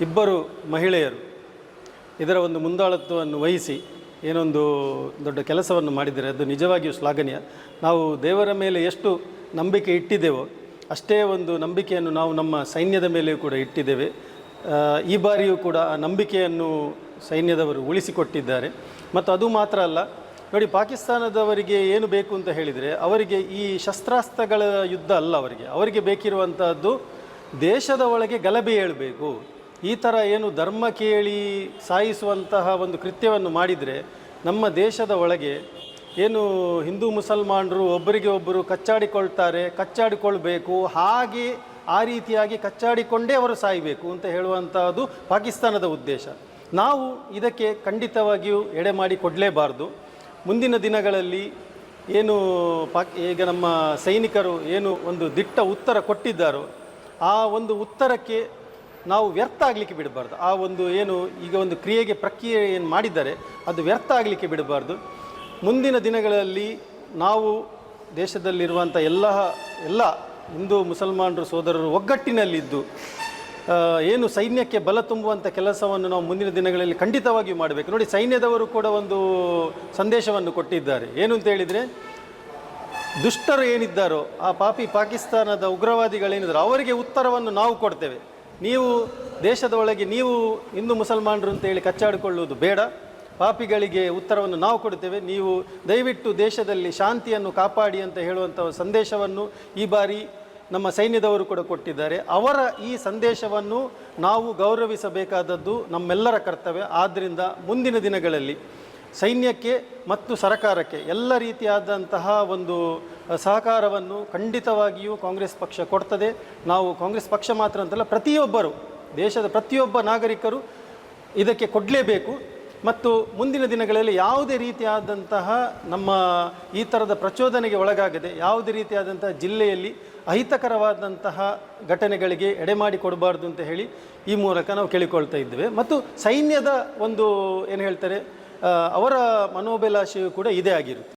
ಇಬ್ಬರು ಮಹಿಳೆಯರು ಇದರ ಒಂದು ಮುಂದಾಳತ್ವವನ್ನು ವಹಿಸಿ ಏನೊಂದು ದೊಡ್ಡ ಕೆಲಸವನ್ನು ಮಾಡಿದರೆ ಅದು ನಿಜವಾಗಿಯೂ ಶ್ಲಾಘನೀಯ. ನಾವು ದೇವರ ಮೇಲೆ ಎಷ್ಟು ನಂಬಿಕೆ ಇಟ್ಟಿದ್ದೇವೋ ಅಷ್ಟೇ ಒಂದು ನಂಬಿಕೆಯನ್ನು ನಾವು ನಮ್ಮ ಸೈನ್ಯದ ಮೇಲೆಯೂ ಕೂಡ ಇಟ್ಟಿದ್ದೇವೆ. ಈ ಬಾರಿಯೂ ಕೂಡ ಆ ನಂಬಿಕೆಯನ್ನು ಸೈನ್ಯದವರು ಉಳಿಸಿಕೊಟ್ಟಿದ್ದಾರೆ. ಮತ್ತು ಅದು ಮಾತ್ರ ಅಲ್ಲ, ನೋಡಿ, ಪಾಕಿಸ್ತಾನದವರಿಗೆ ಏನು ಬೇಕು ಅಂತ ಹೇಳಿದರೆ, ಅವರಿಗೆ ಈ ಶಸ್ತ್ರಾಸ್ತ್ರಗಳ ಯುದ್ಧ ಅಲ್ಲ, ಅವರಿಗೆ ಬೇಕಿರುವಂಥದ್ದು ದೇಶದ ಒಳಗೆ ಗಲಭೆ ಏಳಬೇಕು. ಈ ಥರ ಏನು ಧರ್ಮ ಕೇಳಿ ಸಾಯಿಸುವಂತಹ ಒಂದು ಕೃತ್ಯವನ್ನು ಮಾಡಿದರೆ ನಮ್ಮ ದೇಶದ ಒಳಗೆ ಏನು ಹಿಂದೂ ಮುಸಲ್ಮಾನರು ಒಬ್ಬರಿಗೆ ಒಬ್ಬರು ಕಚ್ಚಾಡಿಕೊಳ್ಬೇಕು, ಹಾಗೆ ಆ ರೀತಿಯಾಗಿ ಕಚ್ಚಾಡಿಕೊಂಡೇ ಅವರು ಸಾಯಬೇಕು ಅಂತ ಹೇಳುವಂಥದ್ದು ಪಾಕಿಸ್ತಾನದ ಉದ್ದೇಶ. ನಾವು ಇದಕ್ಕೆ ಖಂಡಿತವಾಗಿಯೂ ಎಡೆ ಮಾಡಿ ಕೊಡಲೇಬಾರ್ದು. ಮುಂದಿನ ದಿನಗಳಲ್ಲಿ ಏನು ಈಗ ನಮ್ಮ ಸೈನಿಕರು ಏನು ಒಂದು ದಿಟ್ಟ ಉತ್ತರ ಕೊಟ್ಟಿದ್ದಾರೋ ಆ ಒಂದು ಉತ್ತರಕ್ಕೆ ನಾವು ವ್ಯರ್ಥ ಆಗಲಿಕ್ಕೆ ಬಿಡಬಾರ್ದು. ಆ ಒಂದು ಏನು ಈಗ ಒಂದು ಪ್ರಕ್ರಿಯೆ ಏನು ಮಾಡಿದ್ದಾರೆ ಅದು ವ್ಯರ್ಥ ಆಗಲಿಕ್ಕೆ ಬಿಡಬಾರ್ದು. ಮುಂದಿನ ದಿನಗಳಲ್ಲಿ ನಾವು ದೇಶದಲ್ಲಿರುವಂಥ ಎಲ್ಲ ಹಿಂದೂ ಮುಸಲ್ಮಾನರು ಸೋದರರು ಒಗ್ಗಟ್ಟಿನಲ್ಲಿದ್ದು ಏನು ಸೈನ್ಯಕ್ಕೆ ಬಲ ತುಂಬುವಂಥ ಕೆಲಸವನ್ನು ನಾವು ಮುಂದಿನ ದಿನಗಳಲ್ಲಿ ಖಂಡಿತವಾಗಿಯೂ ಮಾಡಬೇಕು. ನೋಡಿ, ಸೈನ್ಯದವರು ಕೂಡ ಒಂದು ಸಂದೇಶವನ್ನು ಕೊಟ್ಟಿದ್ದಾರೆ. ಏನು ಅಂತ ಹೇಳಿದರೆ, ದುಷ್ಟರು ಏನಿದ್ದಾರೋ ಆ ಪಾಕಿಸ್ತಾನದ ಉಗ್ರವಾದಿಗಳೇನಿದ್ದಾರೋ ಅವರಿಗೆ ಉತ್ತರವನ್ನು ನಾವು ಕೊಡ್ತೇವೆ. ನೀವು ದೇಶದ ಒಳಗೆ ನೀವು ಹಿಂದೂ ಮುಸಲ್ಮಾನರು ಅಂತೇಳಿ ಕಚ್ಚಾಡಿಕೊಳ್ಳುವುದು ಬೇಡ, ಪಾಪಿಗಳಿಗೆ ಉತ್ತರವನ್ನು ನಾವು ಕೊಡ್ತೇವೆ, ನೀವು ದಯವಿಟ್ಟು ದೇಶದಲ್ಲಿ ಶಾಂತಿಯನ್ನು ಕಾಪಾಡಿ ಅಂತ ಹೇಳುವಂಥ ಸಂದೇಶವನ್ನು ಈ ಬಾರಿ ನಮ್ಮ ಸೈನ್ಯದವರು ಕೂಡ ಕೊಟ್ಟಿದ್ದಾರೆ. ಅವರ ಈ ಸಂದೇಶವನ್ನು ನಾವು ಗೌರವಿಸಬೇಕಾದದ್ದು ನಮ್ಮೆಲ್ಲರ ಕರ್ತವ್ಯ. ಆದ್ದರಿಂದ ಮುಂದಿನ ದಿನಗಳಲ್ಲಿ ಸೈನ್ಯಕ್ಕೆ ಮತ್ತು ಸರ್ಕಾರಕ್ಕೆ ಎಲ್ಲ ರೀತಿಯಾದಂತಹ ಒಂದು ಸಹಕಾರವನ್ನು ಖಂಡಿತವಾಗಿಯೂ ಕಾಂಗ್ರೆಸ್ ಪಕ್ಷ ಕೊಡ್ತದೆ. ನಾವು ಕಾಂಗ್ರೆಸ್ ಪಕ್ಷ ಮಾತ್ರ ಅಂತಲ್ಲ, ಪ್ರತಿಯೊಬ್ಬರು, ದೇಶದ ಪ್ರತಿಯೊಬ್ಬ ನಾಗರಿಕರು ಇದಕ್ಕೆ ಕೊಡಲೇಬೇಕು. ಮತ್ತು ಮುಂದಿನ ದಿನಗಳಲ್ಲಿ ಯಾವುದೇ ರೀತಿಯಾದಂತಹ ನಮ್ಮ ಈ ಥರದ ಪ್ರಚೋದನೆಗೆ ಒಳಗಾಗದೆ ಯಾವುದೇ ರೀತಿಯಾದಂತಹ ಜಿಲ್ಲೆಯಲ್ಲಿ ಅಹಿತಕರವಾದಂತಹ ಘಟನೆಗಳಿಗೆ ಎಡೆಮಾಡಿ ಕೊಡಬಾರ್ದು ಅಂತ ಹೇಳಿ ಈ ಮೂಲಕ ನಾವು ಕೇಳಿಕೊಳ್ತಾ ಇದ್ದೇವೆ. ಮತ್ತು ಸೈನ್ಯದ ಒಂದು ಏನು ಹೇಳ್ತಾರೆ, ಅವರ ಮನೋಭಿಲಾಷೆಯೂ ಕೂಡ ಇದೇ ಆಗಿರುತ್ತೆ.